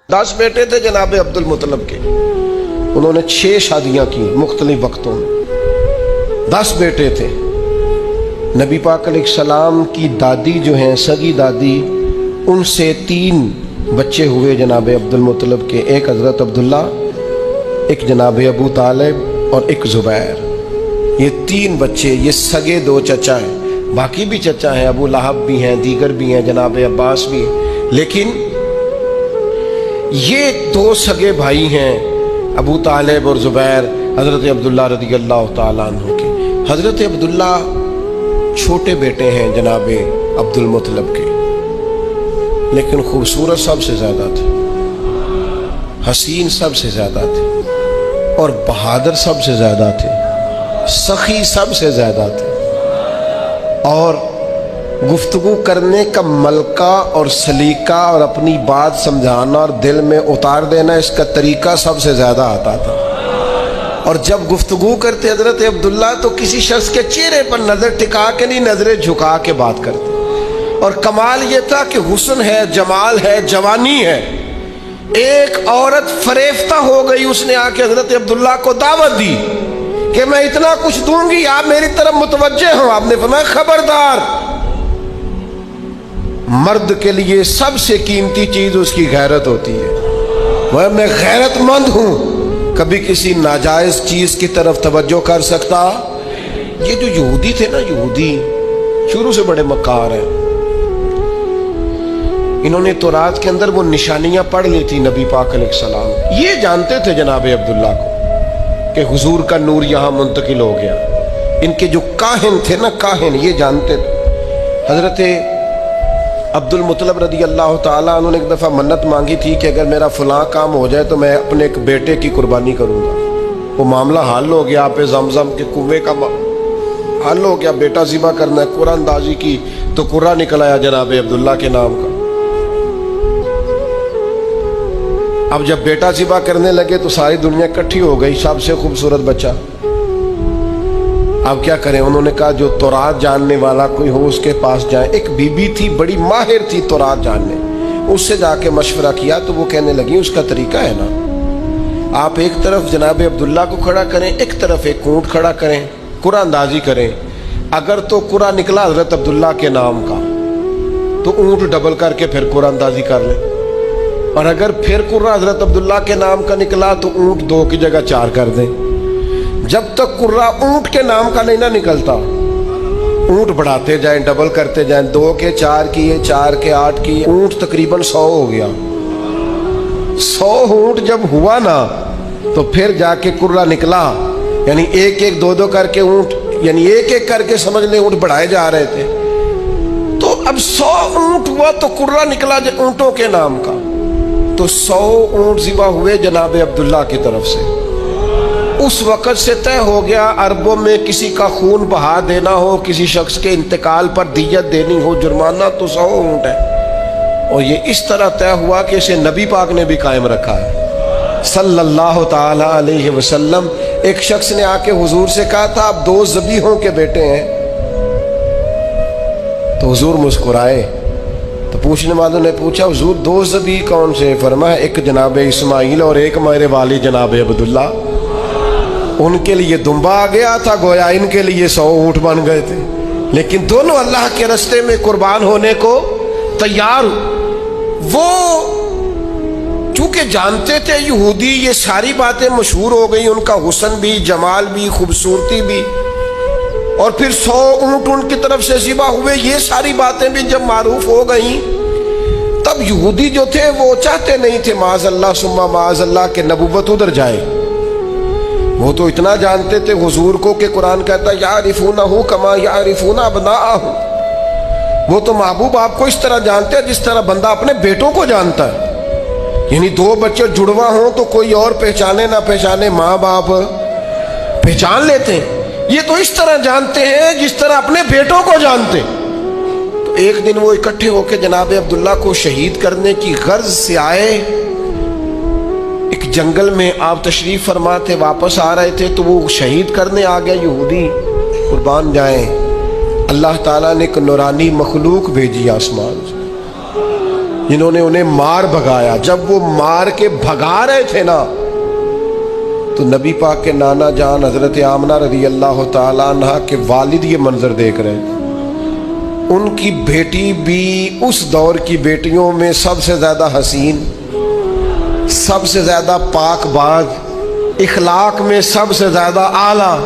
10 بیٹے تھے جناب عبد المطلب کے، انہوں نے 6 شادیاں کی مختلف وقتوں میں، 10 بیٹے تھے۔ نبی پاک علیہ السلام کی دادی جو ہیں سگی دادی، ان سے 3 بچے ہوئے جناب عبد المطلب کے، ایک حضرت عبداللہ، ایک جناب ابو طالب اور ایک زبیر۔ یہ 3 بچے، یہ سگے 2 چچا ہیں، باقی بھی چچا ہیں، ابو لہب بھی ہیں، دیگر بھی ہیں، جناب عباس بھی ہیں، لیکن یہ 2 سگے بھائی ہیں ابو طالب اور زبیر حضرت عبداللہ رضی اللہ تعالیٰ عنہ کے۔ حضرت عبداللہ چھوٹے بیٹے ہیں جناب عبد المطلب کے، لیکن خوبصورت سب سے زیادہ تھے، حسین سب سے زیادہ تھے، اور بہادر سب سے زیادہ تھے، سخی سب سے زیادہ تھے، اور گفتگو کرنے کا ملکہ اور سلیقہ اور اپنی بات سمجھانا اور دل میں اتار دینا، اس کا طریقہ سب سے زیادہ آتا تھا۔ اور جب گفتگو کرتے حضرت عبداللہ تو کسی شخص کے چہرے پر نظر ٹکا کے نہیں، نظریں جھکا کے بات کرتے، اور کمال یہ تھا کہ حسن ہے، جمال ہے، جوانی ہے۔ ایک عورت فریفتہ ہو گئی، اس نے آ کے حضرت عبداللہ کو دعوت دی کہ میں اتنا کچھ دوں گی، آپ میری طرف متوجہ ہوں۔ آپ نے فرمایا خبردار، مرد کے لیے سب سے قیمتی چیز اس کی غیرت ہوتی ہے، میں غیرت مند ہوں، کبھی کسی ناجائز چیز کی طرف توجہ کر سکتا۔ یہ جو یہودی تھے نا، یہودی شروع سے بڑے مکار ہیں، انہوں نے تورات کے اندر وہ نشانیاں پڑھ لی تھی نبی پاک علیہ السلام، یہ جانتے تھے جناب عبداللہ کو کہ حضور کا نور یہاں منتقل ہو گیا۔ ان کے جو کاہن تھے نا، کاہن، یہ جانتے تھے۔ حضرت عبد المطلب رضی اللہ تعالیٰ عنہ نے ایک دفعہ منت مانگی تھی کہ اگر میرا فلاں کام ہو جائے تو میں اپنے ایک بیٹے کی قربانی کروں گا۔ وہ معاملہ حل ہو گیا، آپ زمزم کے کنویں کا حل ہو گیا، بیٹا ذبح کرنا ہے، قرآن اندازی کی تو قرآن نکل آیا جناب عبداللہ کے نام کا۔ اب جب بیٹا ذبح کرنے لگے تو ساری دنیا اکٹھی ہو گئی، سب سے خوبصورت بچہ۔ اب کیا کریں؟ انہوں نے کہا جو تورات جاننے والا کوئی ہو اس کے پاس جائیں۔ ایک بی بی تھی، بڑی ماہر تھی تورات جاننے، اس سے جا کے مشورہ کیا تو وہ کہنے لگی اس کا طریقہ ہے نا، آپ ایک طرف جناب عبداللہ کو کھڑا کریں، ایک طرف ایک اونٹ کھڑا کریں، قرآن اندازی کریں۔ اگر تو قرآن نکلا حضرت عبداللہ کے نام کا تو اونٹ ڈبل کر کے پھر قرآن اندازی کر لیں، اور اگر پھر قرآن حضرت عبداللہ کے نام کا نکلا تو اونٹ 2 کی جگہ 4 کر دیں۔ جب تک قرآن اونٹ کے نام کا نہیں نہ نکلتا، اونٹ بڑھاتے جائیں، ڈبل کرتے جائیں، 2 کے 4 کیے، 4 کے 8 کیے، اونٹ تقریباً 100 ہو گیا۔ 100 اونٹ جب ہوا نا تو پھر جا کے قرآن نکلا، یعنی 1 2 2 کر کے اونٹ، یعنی 1 کر کے سمجھ لیں اونٹ بڑھائے جا رہے تھے۔ تو اب 100 اونٹ ہوا تو قرآن نکلا اونٹوں کے نام کا، تو 100 اونٹ ذبح ہوئے جناب عبداللہ کی طرف سے۔ اس وقت سے طے ہو گیا عربوں میں کسی کا خون بہا دینا ہو، کسی شخص کے انتقال پر دیت دینی ہو، جرمانہ تو 100 اونٹ ہے۔ اور یہ اس طرح طے ہوا کہ اسے نبی پاک نے بھی قائم رکھا ہے صلی اللہ تعالی علیہ وسلم۔ ایک شخص نے آ کے حضور سے کہا تھا آپ 2 ذبیحوں کے بیٹے ہیں، تو حضور مسکرائے۔ تو پوچھنے والوں نے پوچھا حضور 2 ذبیح کون سے؟ فرمایا ایک جناب اسماعیل اور ایک میرے والد جناب عبداللہ۔ ان کے لیے دمبا آ گیا تھا، گویا ان کے لیے 100 اونٹ بن گئے تھے، لیکن دونوں اللہ کے راستے میں قربان ہونے کو تیار۔ وہ چونکہ جانتے تھے یہودی یہ ساری باتیں مشہور ہو گئی، ان کا حسن بھی، جمال بھی، خوبصورتی بھی، اور پھر 100 اونٹ ان کی طرف سے ذبح ہوئے، یہ ساری باتیں بھی جب معروف ہو گئیں، تب یہودی جو تھے وہ چاہتے نہیں تھے معاذ اللہ ثم معاذ اللہ کہ نبوت ادھر جائے۔ وہ تو اتنا جانتے تھے حضور کو کہ قرآن کہتا ہے یعرفونہ کما یعرفون ابناءہم، وہ تو محبوب آپ کو اس طرح جانتے ہیں جس طرح بندہ اپنے بیٹوں کو جانتا ہے، یعنی 2 بچے جڑواں ہوں تو کوئی اور پہچانے نہ پہچانے، ماں باپ پہچان لیتے ہیں، یہ تو اس طرح جانتے ہیں جس طرح اپنے بیٹوں کو جانتے۔ تو ایک دن وہ اکٹھے ہو کے جناب عبداللہ کو شہید کرنے کی غرض سے آئے۔ ایک جنگل میں آپ تشریف فرما تھے، واپس آ رہے تھے تو وہ شہید کرنے آ گیا یہودی، قربان جائیں۔ اللہ تعالیٰ نے ایک نورانی مخلوق بھیجی آسمان سے، جنہوں نے انہیں مار بھگایا. جب وہ مار کے بھگا رہے تھے نا تو نبی پاک کے نانا جان حضرت آمنہ رضی اللہ تعالیٰ عنہ کے والد یہ منظر دیکھ رہے تھے. ان کی بیٹی بھی اس دور کی بیٹیوں میں سب سے زیادہ حسین، سب سے زیادہ پاک باز، اخلاق میں سب سے زیادہ اعلیٰ،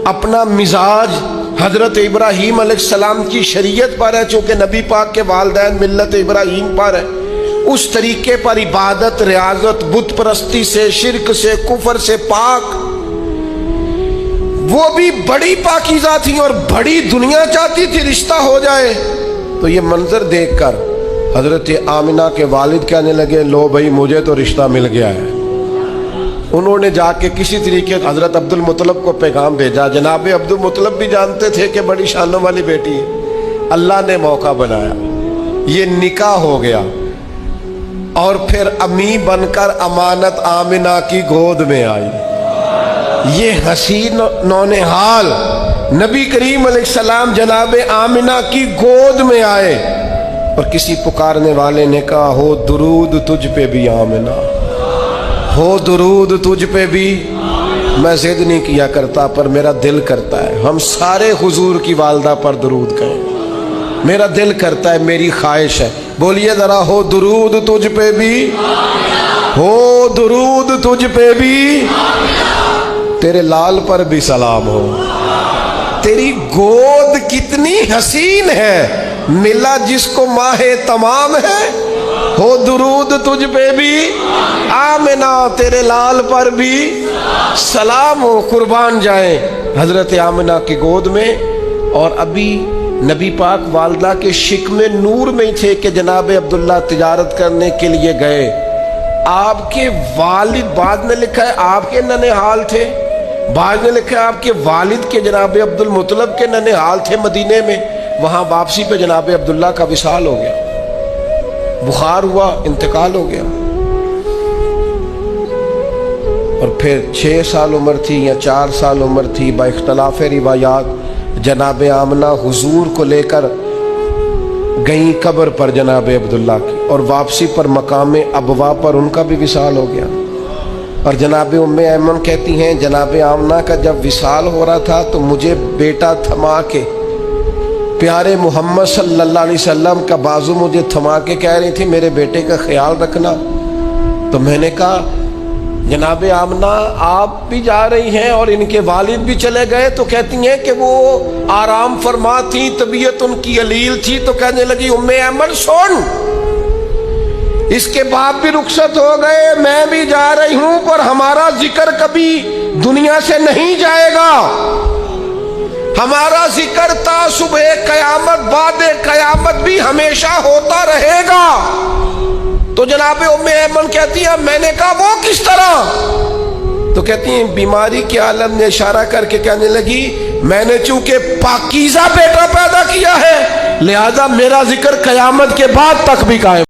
اپنا مزاج حضرت ابراہیم علیہ السلام کی شریعت پر ہے، چونکہ نبی پاک کے والدین ملت ابراہیم پر ہے، اس طریقے پر عبادت، ریاضت، بت پرستی سے، شرک سے، کفر سے پاک. وہ بھی بڑی پاکیزہ تھی اور بڑی دنیا چاہتی تھی رشتہ ہو جائے. تو یہ منظر دیکھ کر حضرت آمنہ کے والد کہنے لگے لو بھائی مجھے تو رشتہ مل گیا ہے. انہوں نے جا کے کسی طریقے حضرت عبد المطلب کو پیغام بھیجا. جناب عبد المطلب بھی جانتے تھے کہ بڑی شانوں والی بیٹی ہے. اللہ نے موقع بنایا، یہ نکاح ہو گیا اور پھر امی بن کر امانت آمنہ کی گود میں آئی. یہ حسین نونہال نبی کریم علیہ السلام جناب آمنہ کی گود میں آئے اور کسی پکارنے والے نے کہا ہو درود تجھ پہ بھی آمنہ، ہو درود تجھ پہ بھی. میں ضد نہیں کیا کرتا پر میرا دل کرتا ہے ہم سارے حضور کی والدہ پر درود کہیں. میرا دل کرتا ہے، میری خواہش ہے. بولیے ذرا ہو درود تجھ پہ بھی، ہو درود تجھ پہ بھی، تیرے لال پر بھی سلام ہو. تیری گود کتنی حسین ہے، ملا جس کو ماہ تمام ہے. ہو درود تجھ پہ بھی آمنہ، تیرے لال پر بھی سلام ہو. قربان جائیں حضرت آمنہ کی گود میں. اور ابھی نبی پاک والدہ کے شکم نور میں ہی تھے کہ جناب عبداللہ تجارت کرنے کے لیے گئے. آپ کے والد، بعد میں لکھا ہے آپ کے ننہال تھے، بعد میں لکھا ہے آپ کے والد کے جناب عبد المطلب کے ننہال تھے مدینے میں. وہاں واپسی پہ جناب عبداللہ کا وصال ہو گیا، بخار ہوا، انتقال ہو گیا. اور پھر 6 سال عمر تھی یا 4 سال عمر تھی، با اختلاف روایات جناب آمنہ حضور کو لے کر گئیں قبر پر جناب عبداللہ کی، اور واپسی پر مقام ابوا پر ان کا بھی وصال ہو گیا. اور جناب ام ایمن کہتی ہیں جناب آمنہ کا جب وصال ہو رہا تھا تو مجھے بیٹا تھما کے، پیارے محمد صلی اللہ علیہ وسلم کا بازو مجھے تھما کے کہہ رہی تھی میرے بیٹے کا خیال رکھنا. تو میں نے کہا جناب آمنہ آپ بھی جا رہی ہیں اور ان کے والد بھی چلے گئے. تو کہتی ہیں کہ وہ آرام فرما تھی، طبیعت ان کی علیل تھی. تو کہنے لگی ام ایمن سن، اس کے باپ بھی رخصت ہو گئے، میں بھی جا رہی ہوں، پر ہمارا ذکر کبھی دنیا سے نہیں جائے گا. ہمارا ذکر تا صبح قیامت، بعد قیامت بھی ہمیشہ ہوتا رہے گا. تو جناب ام ایمن کہتی ہیں میں نے کہا وہ کس طرح؟ تو کہتی ہیں بیماری کے عالم نے اشارہ کر کے کہنے لگی میں نے چونکہ پاکیزہ بیٹا پیدا کیا ہے لہذا میرا ذکر قیامت کے بعد تک بھی قائم